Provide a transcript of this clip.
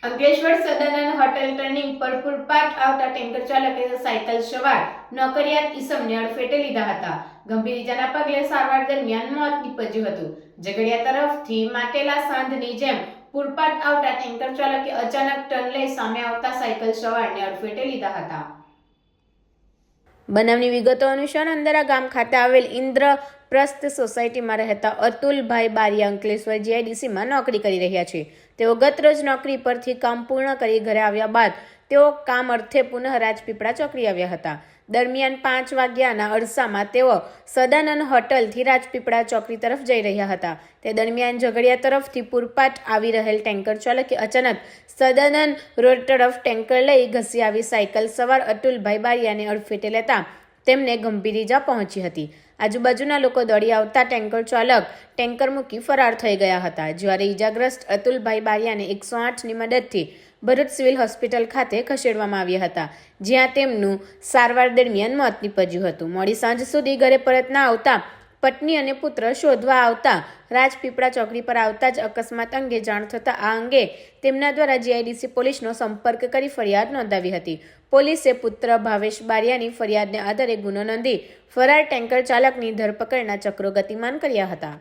Ankleshwar Sadananda hotel turning પર પૂરપાટ આવતા tanker ચાલકે સાયકલ સવાર નોકરિયાત ઈસમને અડફેટે લીધા હતા. ગંભીર ઇજાના પગલે સારવાર દરમિયાન મોત નીપજ્યું હતું. ઝઘડિયા તરફથી માટેલા સાંધની જેમ પૂરપાટ આવતા ટેન્કર ચાલકે અચાનક ટર્ન લઈ સામે આવતા સાયકલ સવારને અડફેટે લીધા હતા. બનાવની વિગતો અનુસાર અંદરા ગામ ખાતે આવેલ ઇન્દ્રપ્રસ્થ સોસાયટીમાં રહેતા અતુલભાઈ બારિયા અંકલેશ્વર જીઆઈડીસીમાં નોકરી કરી રહ્યા છે. તેઓ ગત રોજ નોકરી પરથી કામ પૂર્ણ કરી ઘરે આવ્યા બાદ તેઓ કામ અર્થે પુનઃ રાજપીપળા ચોકડી આવ્યા હતા. દરમિયાન 5 વાગ્યાના અરસામાં તેઓ સદાનંદ હોટલથી રાજપીપળા ચોકડી તરફ જઈ રહ્યા હતા. તે દરમિયાન ઝઘડિયા તરફથી પૂરપાટ આવી રહેલ ટેન્કર ચાલકે અચાનક સદાનંદ રોડ તરફ ટેન્કર લઈ ઘસી આવી સાયકલ સવાર અતુલભાઈ બારિયાને અડફેટે લેતા તેમને ગંભીર ઈજા પહોંચી હતી. આજુબાજુના લોકો દોડી આવતા ટેન્કર ચાલક ટેન્કર મૂકી ફરાર થઈ ગયા હતા. જ્યારે ઈજાગ્રસ્ત અતુલભાઈ બારિયાને 108ની મદદથી ભરૂચ સિવિલ હોસ્પિટલ ખાતે ખસેડવામાં આવ્યા હતા, જ્યાં તેમનું સારવાર દરમિયાન મોત નીપજ્યું હતું. મોડી સાંજ સુધી ઘરે પરત ના આવતા પત્ની અને પુત્ર શોધવા આવતા રાજપીપળા ચોકડી પર આવતા જ અકસ્માત અંગે જાણ થતાં આ અંગે તેમના દ્વારા જીઆઈડીસી પોલીસનો સંપર્ક કરી ફરિયાદ નોંધાવી હતી. પોલીસે પુત્ર ભાવેશ બારિયાની ફરિયાદને આધારે ગુનો નોંધી ફરાર ટેન્કર ચાલકની ધરપકડના ચક્રો ગતિમાન કર્યા હતા.